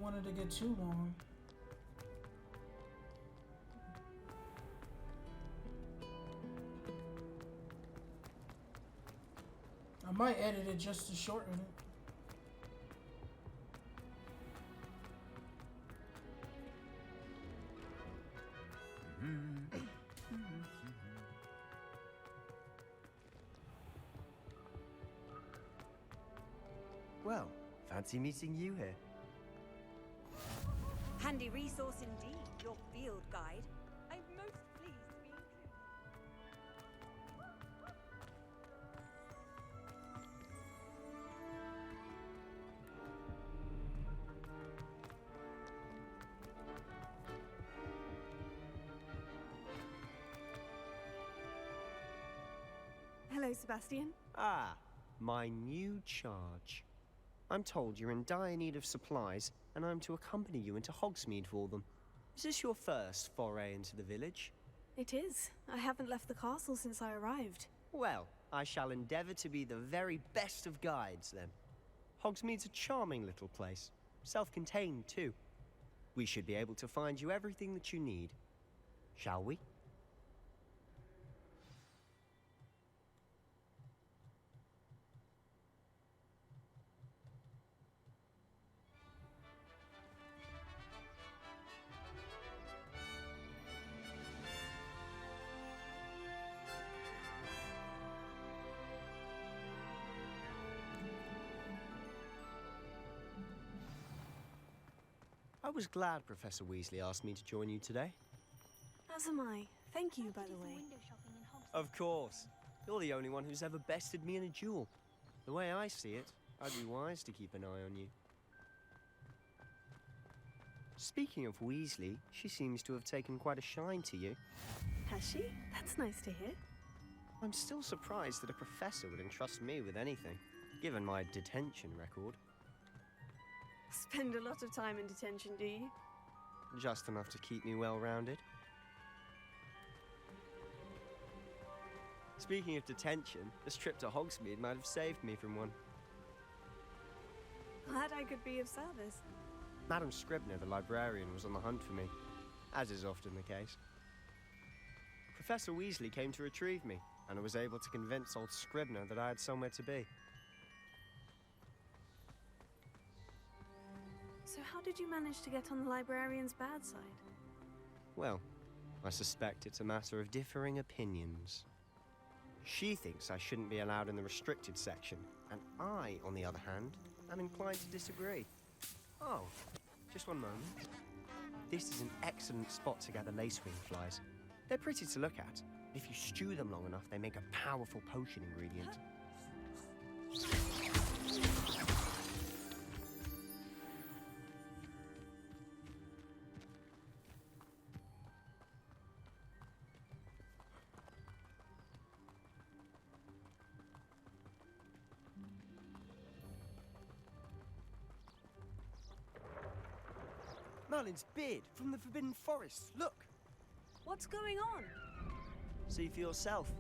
want it to get too long. I might edit it just to shorten it. Well, fancy meeting you here. Handy resource indeed, your field guide. I'm most pleased to be included. Hello, Sebastian. Ah, my new charge. I'm told you're in dire need of supplies, and I'm to accompany you into Hogsmeade for them. Is this your first foray into the village? It is. I haven't left the castle since I arrived. Well, I shall endeavour to be the very best of guides, then. Hogsmeade's a charming little place. Self-contained, too. We should be able to find you everything that you need. Shall we? I was glad Professor Weasley asked me to join you today. As am I. Thank you, by the way. Of course. You're the only one who's ever bested me in a duel. The way I see it, I'd be wise to keep an eye on you. Speaking of Weasley, she seems to have taken quite a shine to you. Has she? That's nice to hear. I'm still surprised that a professor would entrust me with anything, given my detention record. Spend a lot of time in detention, do you? Just enough to keep me well-rounded. Speaking of detention, this trip to Hogsmeade might have saved me from one. Glad I could be of service. Madam Scribner, the librarian, was on the hunt for me, as is often the case. Professor Weasley came to retrieve me, and I was able to convince old Scribner that I had somewhere to be. So how did you manage to get on the librarian's bad side? Well, I suspect it's a matter of differing opinions. She thinks I shouldn't be allowed in the restricted section, and I, on the other hand, am inclined to disagree. Oh, just one moment. This is an excellent spot to gather lacewing flies. They're pretty to look at. If you stew them long enough, they make a powerful potion ingredient. Merlin's beard from the Forbidden Forest. Look! What's going on? See for yourself.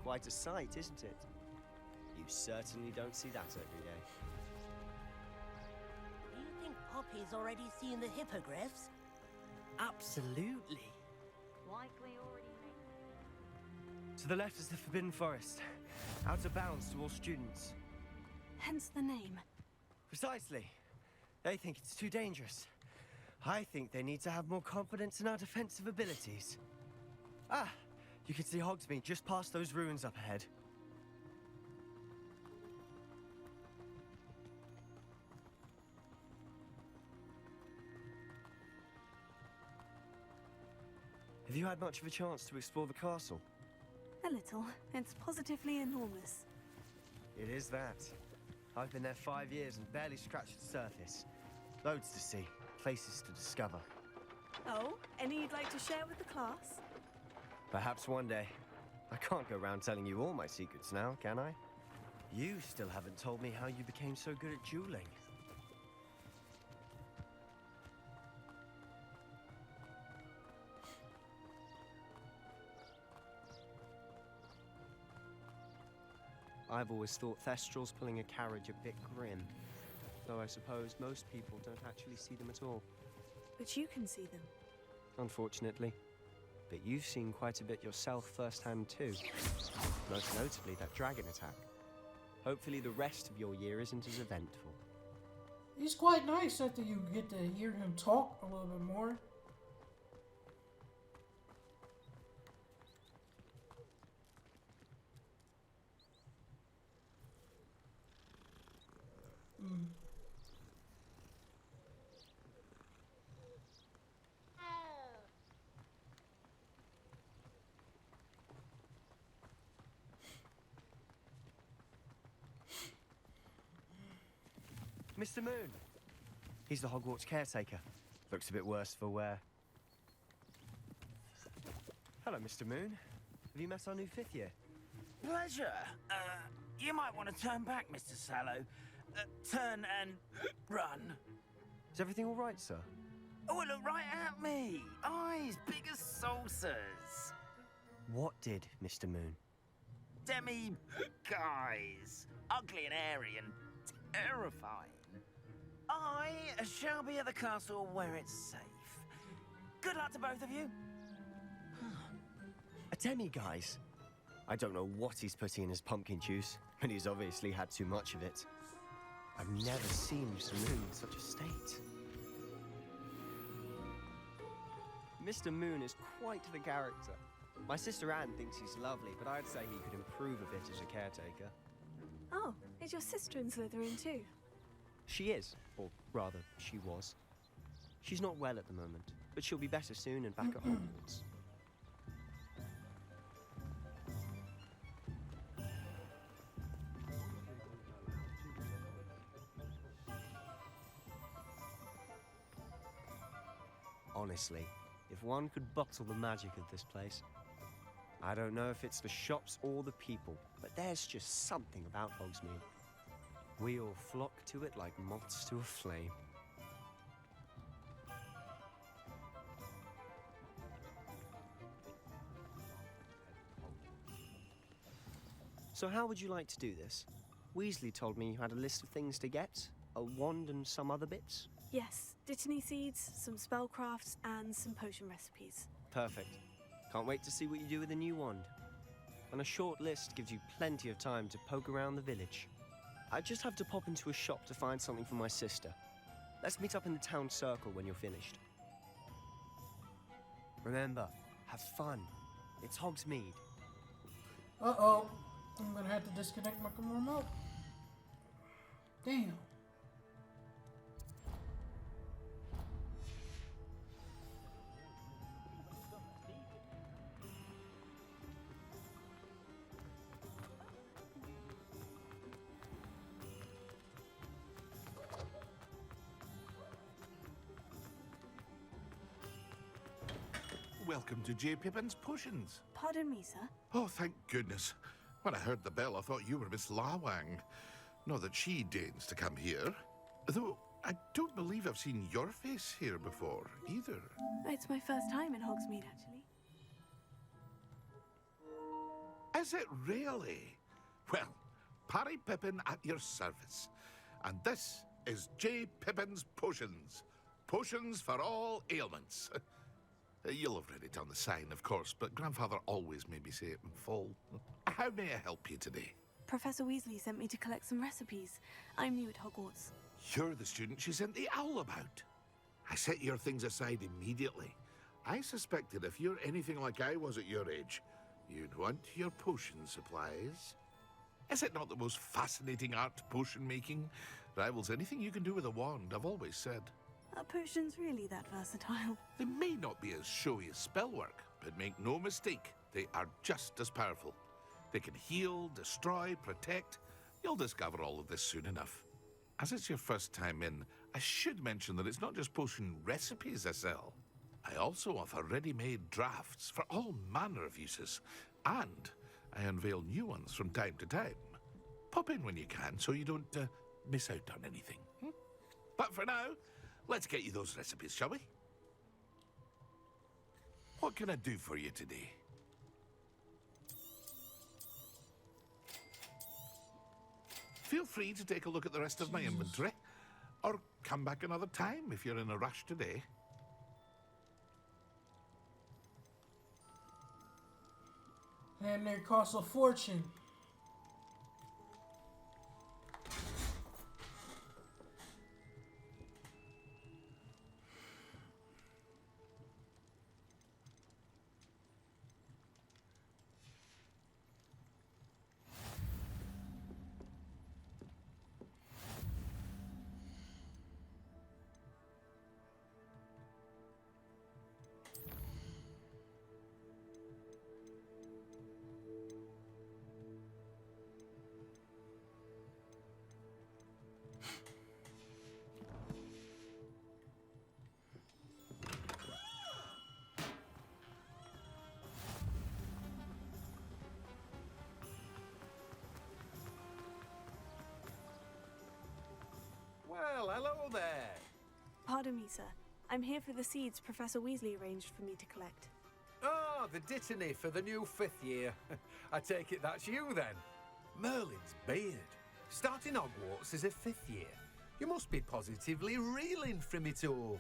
Quite a sight, isn't it? You certainly don't see that every day. Do you think Poppy's already seen the hippogriffs? Absolutely. Likely already made. To the left is the Forbidden Forest. Out of bounds to all students. Hence the name. Precisely. They think it's too dangerous. I think they need to have more confidence in our defensive abilities. Ah, you can see Hogsmeade just past those ruins up ahead. Have you had much of a chance to explore the castle? A little. It's positively enormous. It is that. I've been there 5 years and barely scratched the surface. Loads to see, places to discover. Oh, any you'd like to share with the class? Perhaps one day. I can't go around telling you all my secrets now, can I? You still haven't told me how you became so good at dueling. I've always thought Thestral's pulling a carriage a bit grim. Though I suppose most people don't actually see them at all. But you can see them. Unfortunately. But you've seen quite a bit yourself firsthand too. Most notably that dragon attack. Hopefully the rest of your year isn't as eventful. He's quite nice after you get to hear him talk a little bit more. Mr. Moon! He's the Hogwarts caretaker. Looks a bit worse for wear. Hello, Mr. Moon. Have you met our new 5th year? Pleasure. You might want to turn back, Mr. Sallow. Turn and run. Is everything all right, sir? Oh, look right at me. Eyes big as saucers. What did, Mr. Moon? Guys. Ugly and airy and terrifying. I shall be at the castle where it's safe. Good luck to both of you. A demi-guise? I don't know what he's putting in his pumpkin juice, but he's obviously had too much of it. I've never seen Mr. Moon in such a state. Mr. Moon is quite the character. My sister Anne thinks he's lovely, but I'd say he could improve a bit as a caretaker. Oh, is your sister in Slytherin too? She is, or rather, she was. She's not well at the moment, but she'll be better soon and back at Hogwarts. Honestly, if one could bottle the magic of this place. I don't know if it's the shops or the people, but there's just something about Hogsmeade. We all flock to it like moths to a flame. So how would you like to do this? Weasley told me you had a list of things to get, a wand and some other bits. Yes, Dittany seeds, some spellcrafts, and some potion recipes. Perfect. Can't wait to see what you do with the new wand. And a short list gives you plenty of time to poke around the village. I just have to pop into a shop to find something for my sister. Let's meet up in the town circle when you're finished. Remember, have fun. It's Hogsmeade. Uh-oh. I'm gonna have to disconnect my remote. Damn. Welcome to J. Pippin's Potions. Pardon me, sir. Oh, thank goodness. When I heard the bell, I thought you were Miss Lawang. Not that she deigns to come here. Though, I don't believe I've seen your face here before, either. It's my first time in Hogsmeade, actually. Is it really? Well, Parry Pippin at your service. And this is J. Pippin's Potions. Potions for all ailments. You'll have read it on the sign, of course, but Grandfather always made me say it in full. How may I help you today? Professor Weasley sent me to collect some recipes. I'm new at Hogwarts. You're the student she sent the owl about. I set your things aside immediately. I suspected if you're anything like I was at your age, you'd want your potion supplies. Is it not the most fascinating art, potion making? Rivals anything you can do with a wand, I've always said. Are potions really that versatile? They may not be as showy as spellwork, but make no mistake, they are just as powerful. They can heal, destroy, protect. You'll discover all of this soon enough. As it's your first time in, I should mention that it's not just potion recipes I sell. I also offer ready-made drafts for all manner of uses, and I unveil new ones from time to time. Pop in when you can so you don't miss out on anything. But for now, let's get you those recipes, shall we? What can I do for you today? Feel free to take a look at the rest of my inventory. Or come back another time if you're in a rush today. And they cost a fortune. Well, hello there. Pardon me, sir. I'm here for the seeds Professor Weasley arranged for me to collect. Ah, the dittany for the new 5th year. I take it that's you then. Merlin's beard. Starting Hogwarts as a 5th year. You must be positively reeling from it all.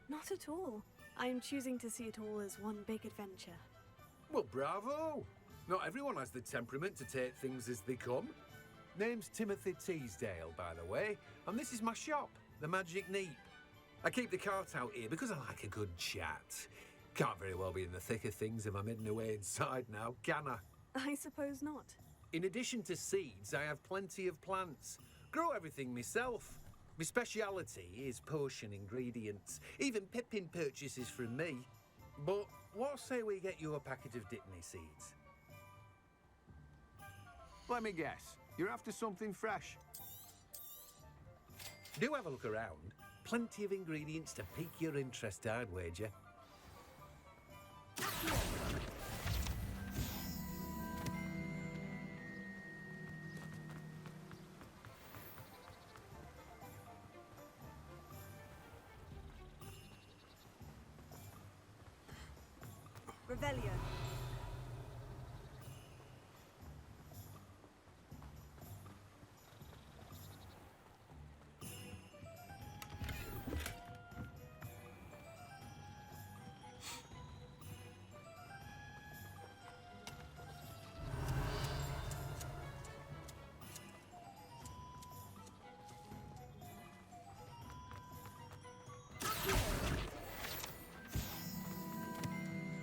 Not at all. I'm choosing to see it all as one big adventure. Well, bravo. Not everyone has the temperament to take things as they come. Name's Timothy Teasdale, by the way, and this is my shop, the Magic Neep. I keep the cart out here because I like a good chat. Can't very well be in the thick of things if I'm hidden away inside now, can I? I suppose not. In addition to seeds, I have plenty of plants. Grow everything myself. My speciality is potion ingredients. Even Pippin purchases from me. But what say we get you a packet of dittany seeds? Let me guess. You're after something fresh. Do have a look around. Plenty of ingredients to pique your interest, I'd wager. Revelio.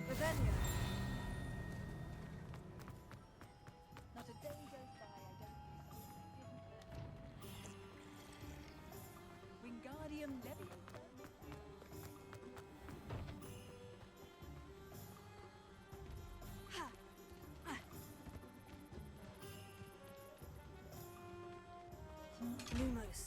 Revelio. Not a day goes by I don't Wingardium Leviosa. Ha! Lumos.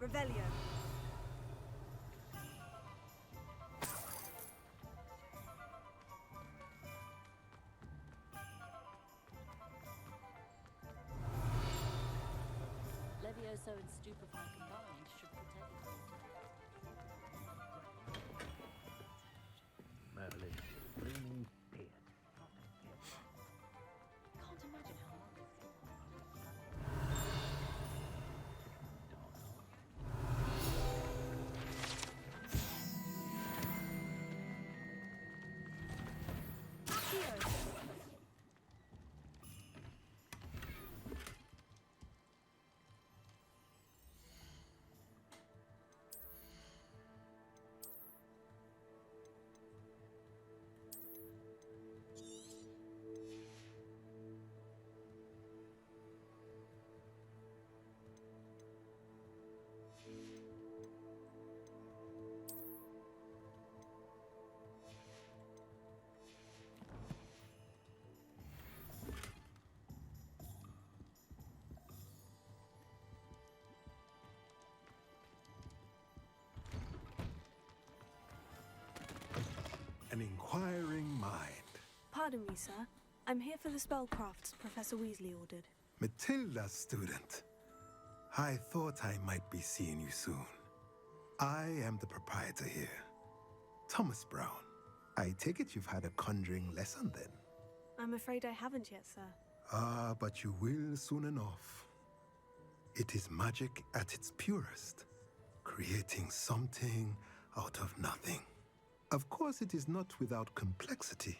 Revelio. Levioso and Stupefy combined should protect. Merlin's blooming beard. Can't imagine how long it's inquiring mind. Pardon me, sir. I'm here for the spellcrafts Professor Weasley ordered. Matilda's student. I thought I might be seeing you soon. I am the proprietor here, Thomas Brown. I take it you've had a conjuring lesson then? I'm afraid I haven't yet, sir. Ah, but you will soon enough. It is magic at its purest, creating something out of nothing. Of course, it is not without complexity,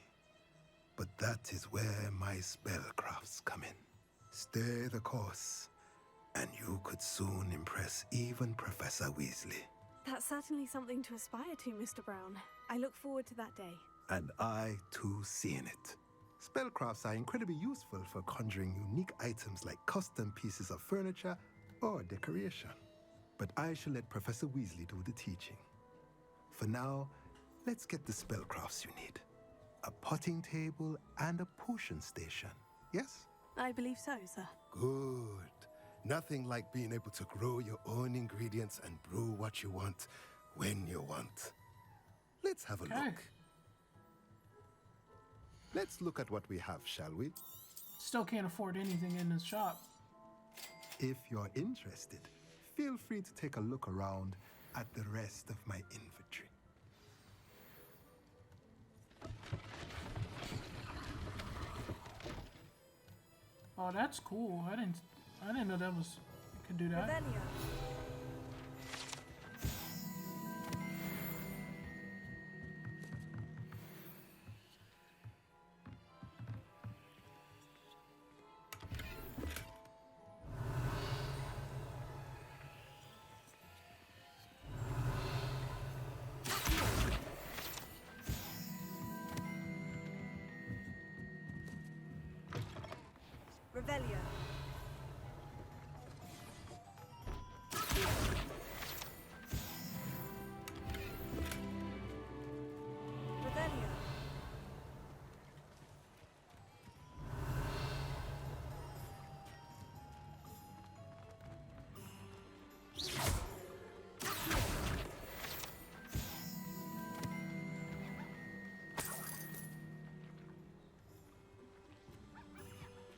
but that is where my spellcrafts come in. Stay the course, and you could soon impress even Professor Weasley. That's certainly something to aspire to, Mr. Brown. I look forward to that day. And I, too, seeing it. Spellcrafts are incredibly useful for conjuring unique items like custom pieces of furniture or decoration. But I shall let Professor Weasley do the teaching. For now, let's get the spellcrafts you need. A potting table and a potion station, yes? I believe so, sir. Good. Nothing like being able to grow your own ingredients and brew what you want when you want. Let's have a look. Let's look at what we have, shall we? Still can't afford anything in this shop. If you're interested, feel free to take a look around at the rest of my inventory. Oh, that's cool. I didn't know that was you could do that. Revelio. Revelio. Revelio.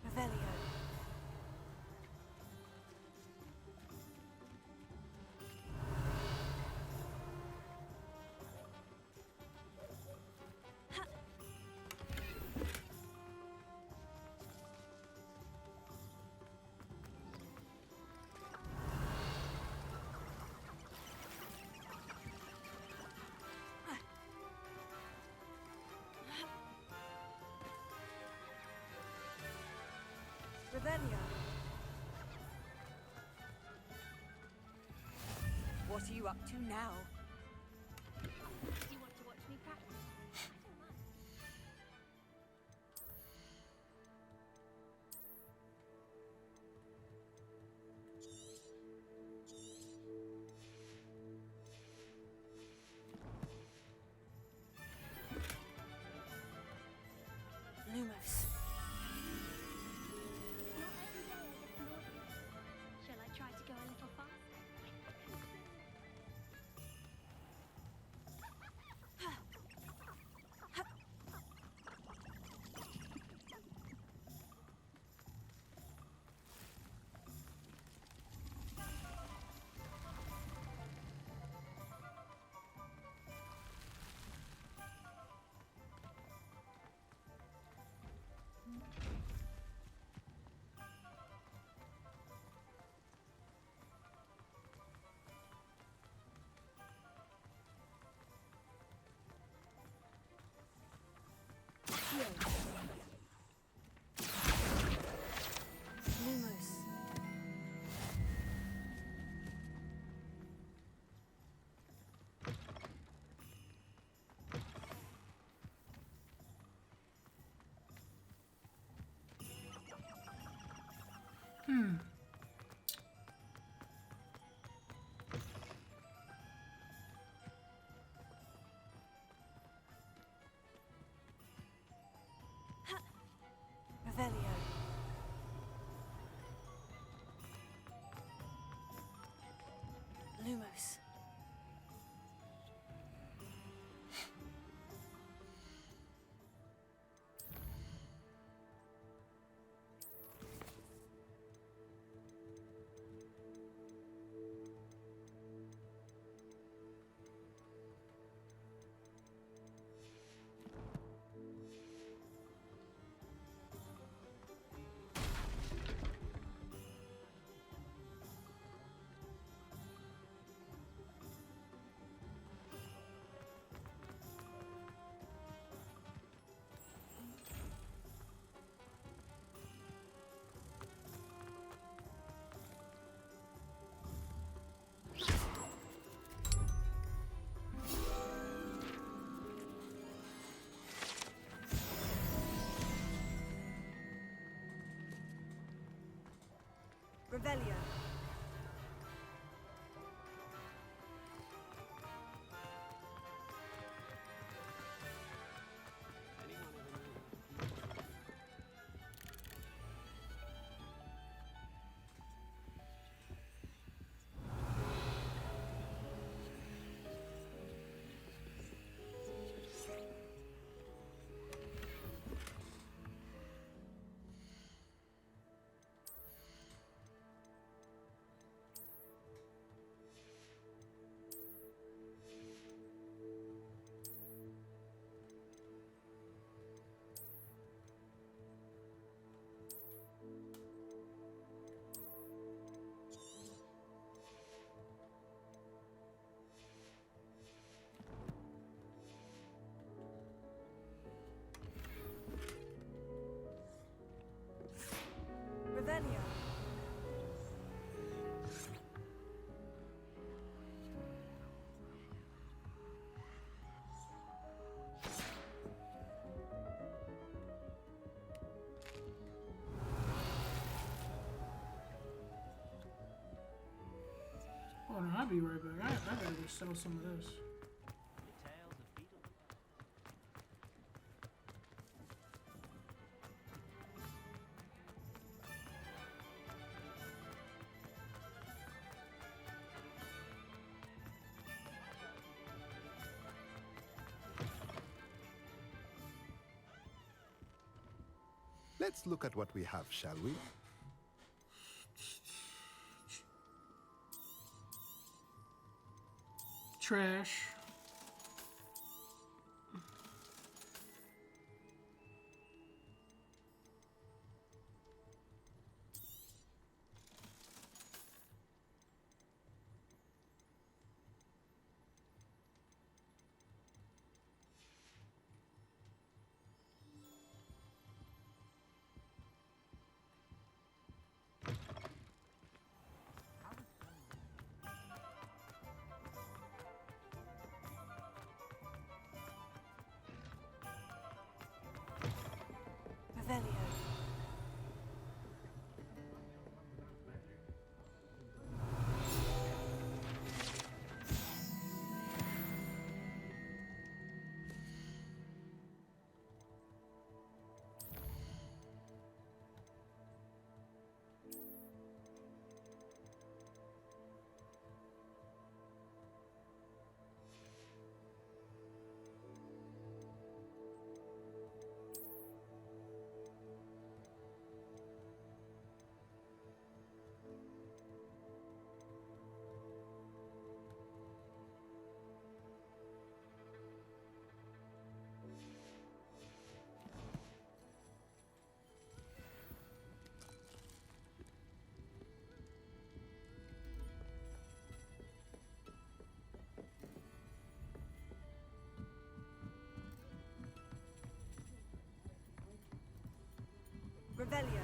Revelio. Revelio. What are you up to now? Do you want to watch me practice? I don't mind. Lumos. Not every day I get an audience. Shall I try to go a little faster? Lumos. Revelio. Lumos. Revelio. Revelio. Oh no, I'll be right back. I gotta go sell some of this. Let's look at what we have, shall we? Trash. Revelio. Revelio.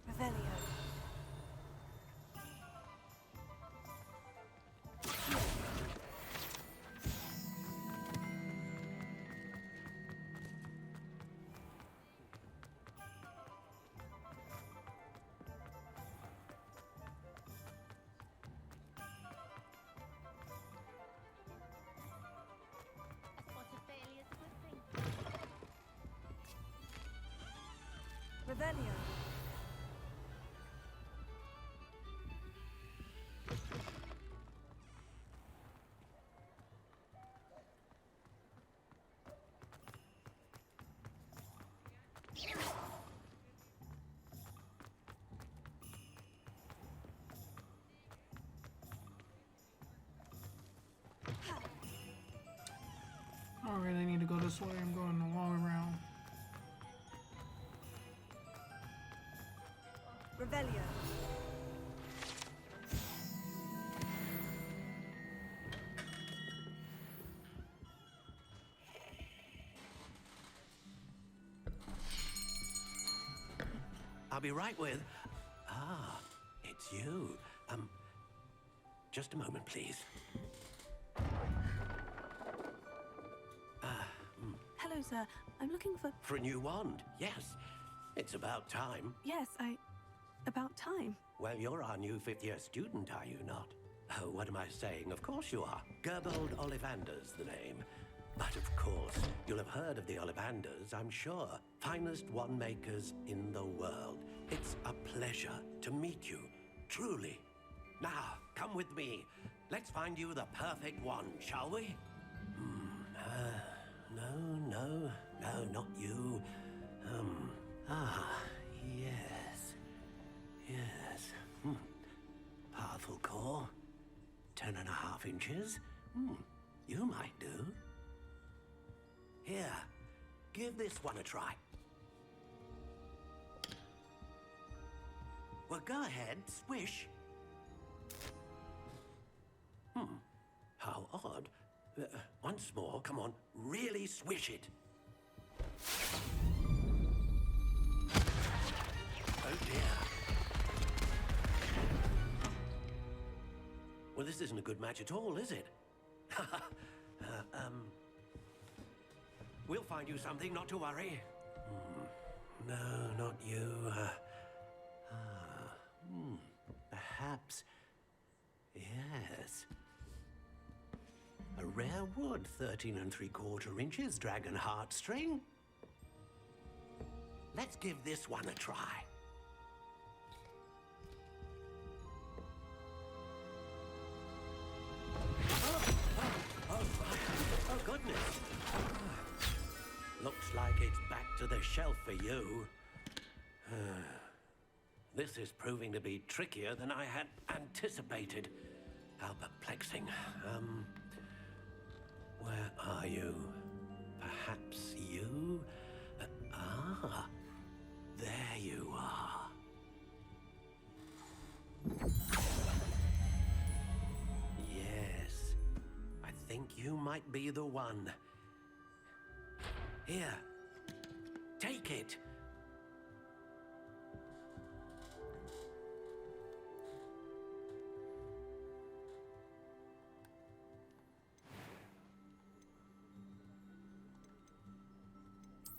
Revelio. Revelio. to go this way. I'm going the long way around. Revelio. I'll be right with... Ah, it's you. Just a moment, please. Hello, sir. I'm looking for... For a new wand, yes. It's about time. Yes, about time. Well, you're our new fifth-year student, are you not? Oh, what am I saying? Of course you are. Gerbold Ollivander's the name. But of course, you'll have heard of the Ollivanders, I'm sure. Finest wand makers in the world. It's a pleasure to meet you, truly. Now, come with me. Let's find you the perfect wand, shall we? No, not you. Yes. Powerful core. 10.5 inches. You might do. Here, give this one a try. Well, go ahead, swish. How odd. Once more, come on, really swish it. Oh dear. Well, this isn't a good match at all, is it? We'll find you something, not to worry. No, not you. Perhaps. Yes. A rare wood, 13 3/4 inches, dragon heartstring. Let's give this one a try. Oh, goodness. Looks like it's back to the shelf for you. This is proving to be trickier than I had anticipated. How perplexing. Where are you? Perhaps you? There you are. Yes, I think you might be the one. Here, take it.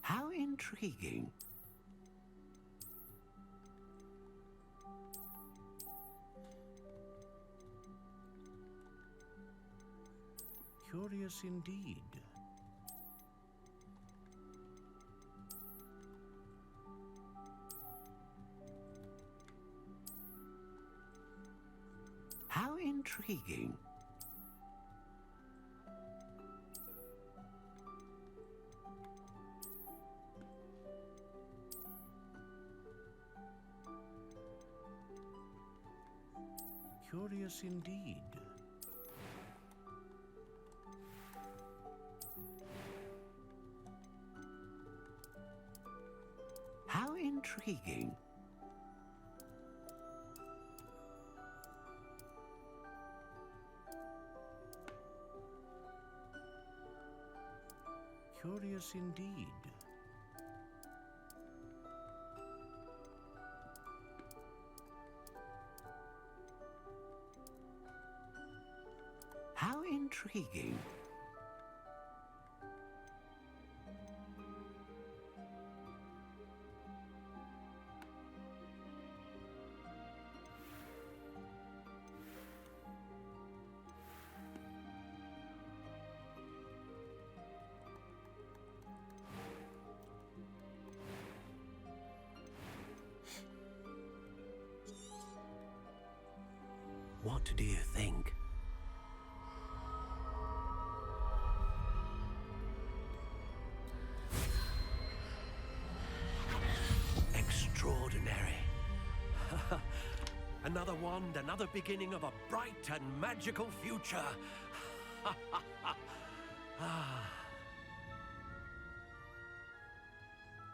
How intriguing. Curious indeed. How intriguing. Curious indeed. How intriguing. Curious indeed. How intriguing. What do you think? Extraordinary. Another wand, another beginning of a bright and magical future.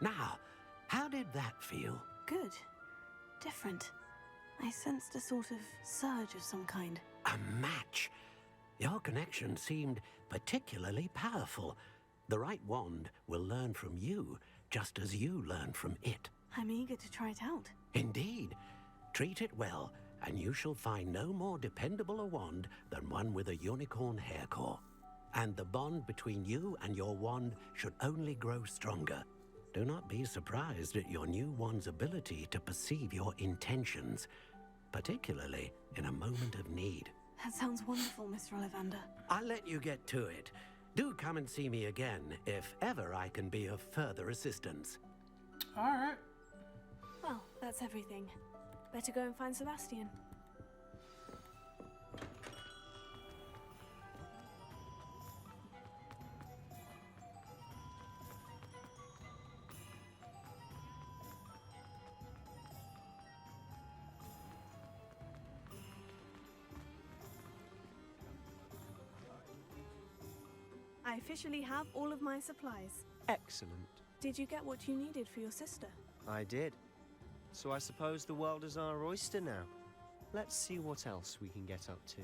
Now, how did that feel? Good. Different. I sensed a sort of surge of some kind. A match. Your connection seemed particularly powerful. The right wand will learn from you, just as you learn from it. I'm eager to try it out. Indeed. Treat it well, and you shall find no more dependable a wand than one with a unicorn hair core. And the bond between you and your wand should only grow stronger. Do not be surprised at your new wand's ability to perceive your intentions, particularly in a moment of need. That sounds wonderful, Mr. Ollivander. I'll let you get to it. Do come and see me again if ever I can be of further assistance. All right. Well, that's everything. Better go and find Sebastian. I officially have all of my supplies. Excellent. Did you get what you needed for your sister? I did. So I suppose the world is our oyster now. Let's see what else we can get up to.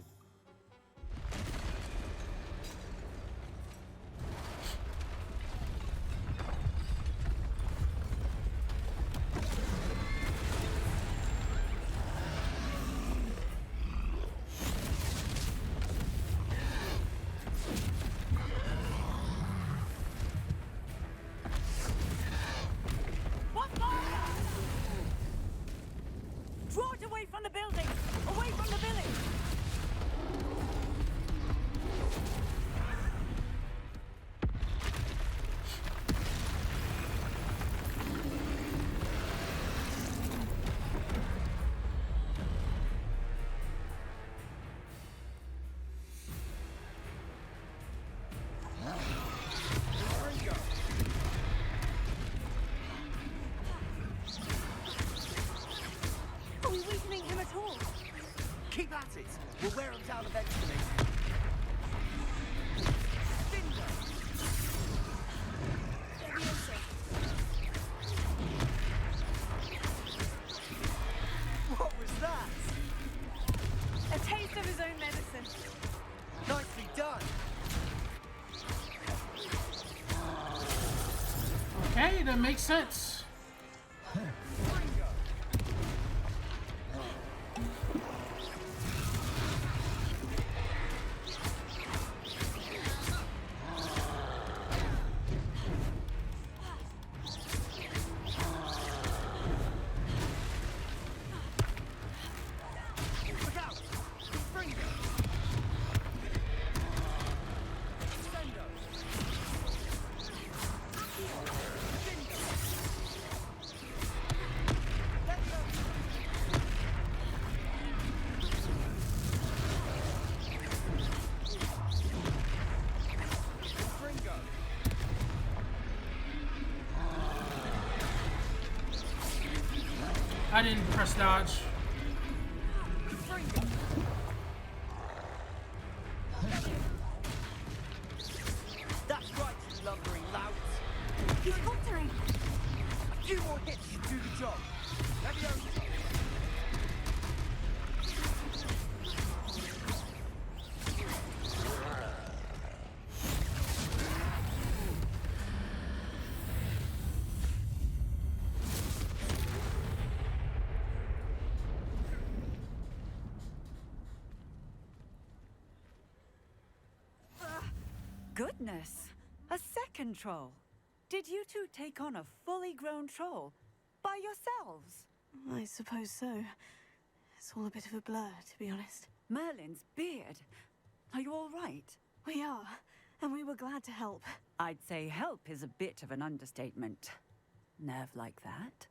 Draw it away from the building! Away from the village! Are we weakening him at all? Keep at it. We'll wear him down eventually. Bingo! What was that? A taste of his own medicine. Nicely done. Okay, that makes sense. Look out! Bingo! Sendo! Bingo! Let go! Bingo! I didn't press dodge. Bingo! That's right, you lumbering louts. He's faltering. A few more hits should do the job. Leviosa! Goodness! A second troll! Did you two take on a fully grown troll? By yourselves? I suppose so. It's all a bit of a blur, to be honest. Merlin's beard. Are you all right? We are, and we were glad to help. I'd say help is a bit of an understatement. Nerve like that.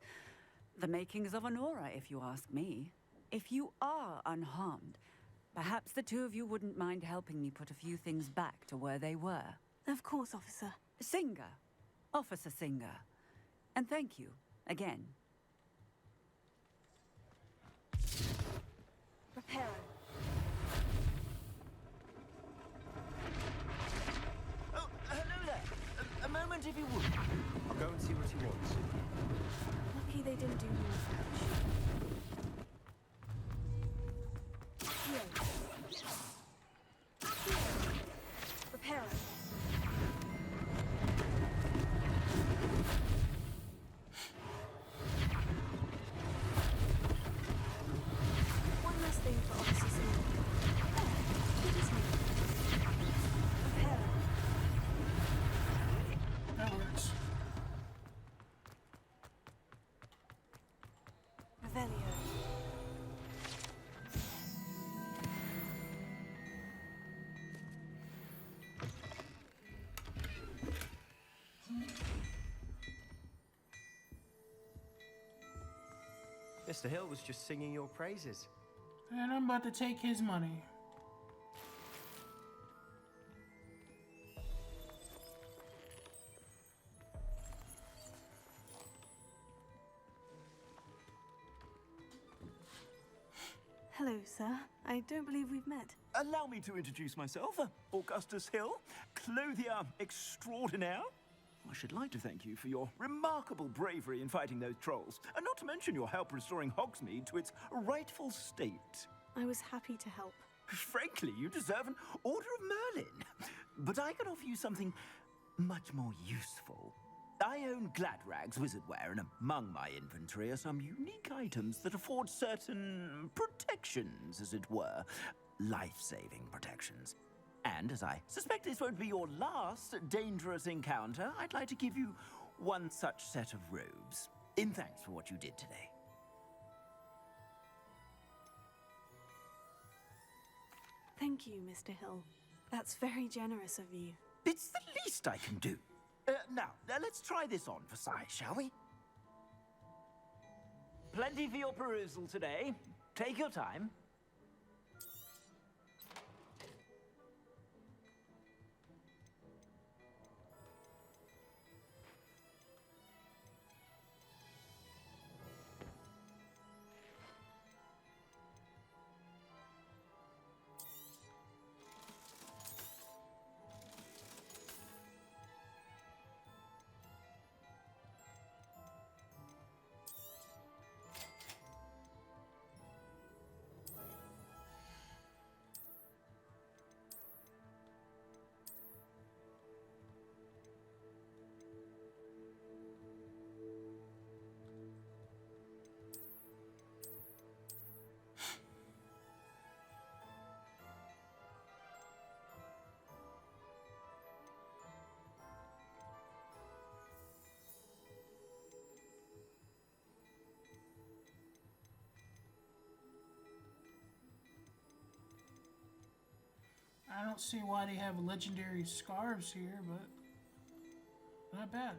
The makings of an aura, if you ask me. If you are unharmed, perhaps the two of you wouldn't mind helping me put a few things back to where they were. Of course, officer. Singer. Officer Singer. And thank you, again. Reparo. Oh, hello there. A moment if you would. I'll go and see what he wants. Lucky they didn't do more damage. Repair it. One less thing for Officer Simon. There, it is me. Repair it. That works. Revelio. Mr. Hill was just singing your praises. And I'm about to take his money. Hello, sir. I don't believe we've met. Allow me to introduce myself, Augustus Hill, clothier extraordinaire. I should like to thank you for your remarkable bravery in fighting those trolls, and not to mention your help restoring Hogsmeade to its rightful state. I was happy to help. Frankly, you deserve an Order of Merlin. But I can offer you something much more useful. I own Gladrag's wizardware, and among my inventory are some unique items that afford certain protections, as it were. Life-saving protections. And as I suspect this won't be your last dangerous encounter, I'd like to give you one such set of robes, in thanks for what you did today. Thank you, Mr. Hill. That's very generous of you. It's the least I can do. Now, let's try this on for size, shall we? Plenty for your perusal today. Take your time. I don't see why they have legendary scarves here, but not bad.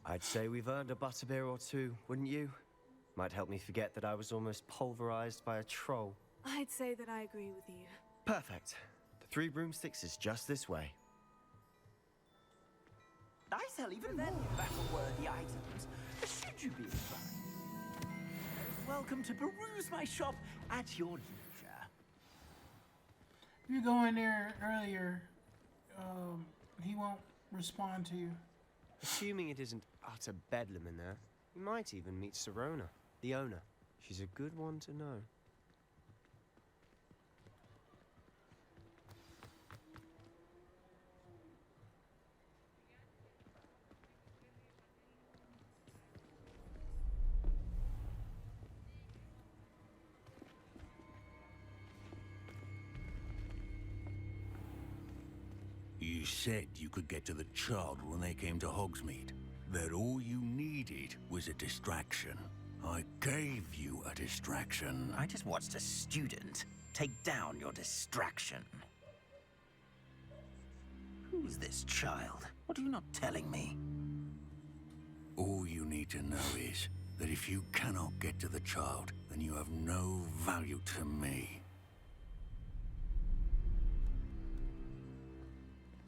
I'd say we've earned a butterbeer or two, wouldn't you? Might help me forget that I was almost pulverized by a troll. I'd say that I agree with you. Perfect. The 3 broomsticks is just this way. I sell even more battle-worthy items, should you be inclined. Welcome to peruse my shop at your leisure. If you go in there earlier, he won't respond to you. Assuming it isn't utter bedlam in there, you might even meet Serona, the owner. She's a good one to know. You said you could get to the child when they came to Hogsmeade. That all you needed was a distraction. I gave you a distraction. I just watched a student take down your distraction. Who's this child? What are you not telling me? All you need to know is that if you cannot get to the child, then you have no value to me.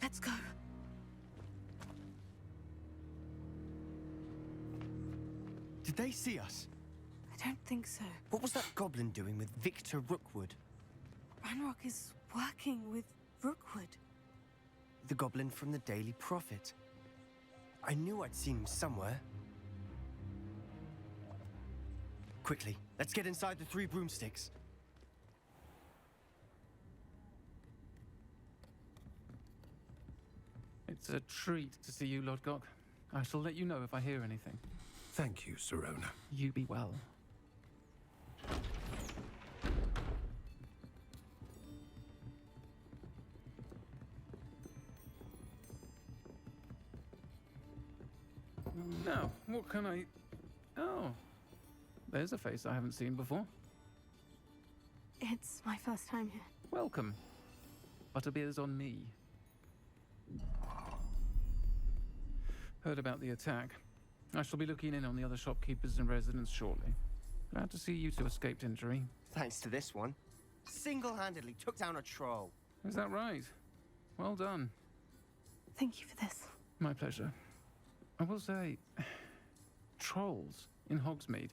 Let's go. Did they see us? I don't think so. What was that goblin doing with Victor Rookwood? Ranrock is working with Rookwood. The goblin from the Daily Prophet. I knew I'd seen him somewhere. Quickly, let's get inside the 3 broomsticks. It's a treat to see you, Lodgok. I shall let you know if I hear anything. Thank you, Serona. You be well. Now, what can I... Oh, there's a face I haven't seen before. It's my first time here. Welcome. Butterbeer's on me. Heard about the attack. I shall be looking in on the other shopkeepers and residents shortly. Glad to see you two escaped injury. Thanks to this one. Single-handedly took down a troll. Is that right? Well done. Thank you for this. My pleasure. I will say, trolls in Hogsmeade.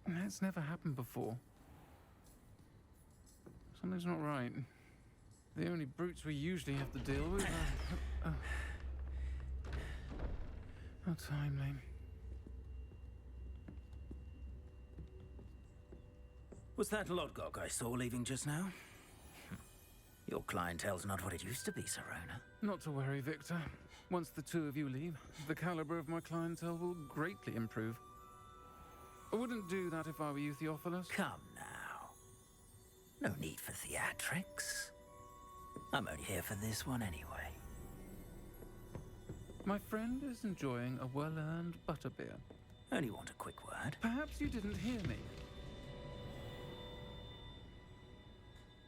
That's never happened before. Something's not right. The only brutes we usually have to deal with are... How timely. Was that Lodgok I saw leaving just now? Your clientele's not what it used to be, Serona. Not to worry, Victor. Once the 2 of you leave, the caliber of my clientele will greatly improve. I wouldn't do that if I were you, Theophilus. Come now. No need for theatrics. I'm only here for this one anyway. My friend is enjoying a well-earned butterbeer. Only want a quick word. Perhaps you didn't hear me.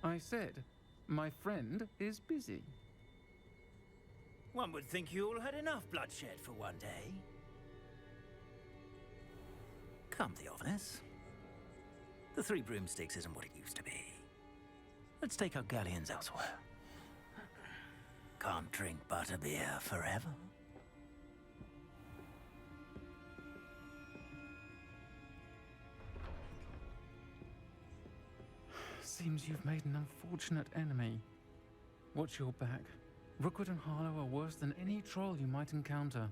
I said, my friend is busy. One would think you all had enough bloodshed for one day. Come, Theophilus. The 3 broomsticks isn't what it used to be. Let's take our galleons elsewhere. Can't drink butterbeer forever. Seems you've made an unfortunate enemy. Watch your back. Rookwood and Harlow are worse than any troll you might encounter.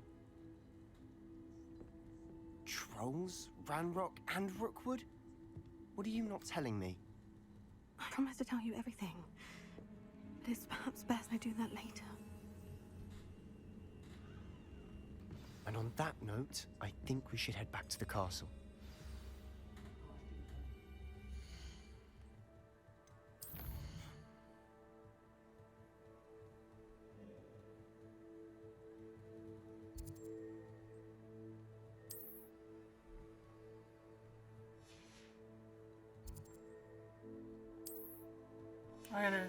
Trolls? Ranrock and Rookwood? What are you not telling me? I promise to tell you everything. But it's perhaps best I do that later. And on that note, I think we should head back to the castle.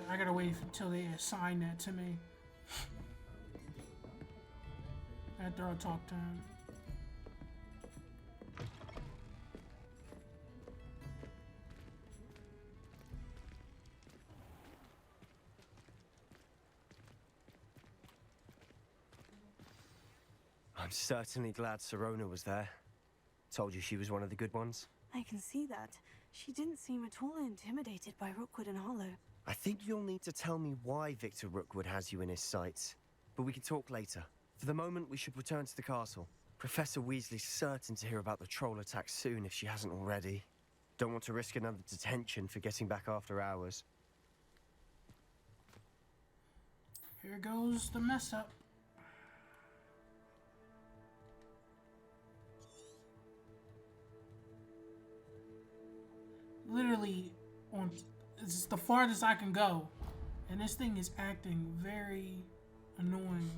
I gotta wait until they assign that to me. After I talk to him. I'm certainly glad Serona was there. Told you she was one of the good ones. I can see that. She didn't seem at all intimidated by Rookwood and Hollow. I think you'll need to tell me why Victor Rookwood has you in his sights. But we can talk later. For the moment, we should return to the castle. Professor Weasley's certain to hear about the troll attack soon if she hasn't already. Don't want to risk another detention for getting back after hours. Here goes the mess up. Literally on it's the farthest I can go, and this thing is acting very annoying.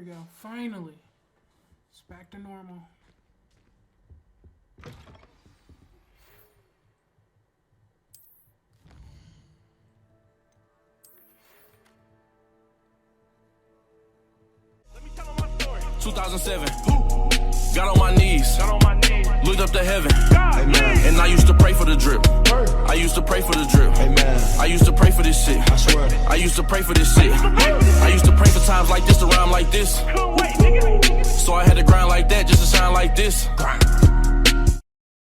we go. Finally. It's back to normal. Let me tell them my story. 2007. Got on my knees. Looked up to heaven. Amen. And I used to pray for the drip. I used to pray for the drip. Amen. I used to pray for this shit. I swear. I used to pray for this shit. I used to pray for times like this to rhyme like this. So I had to grind like that just to sound like this.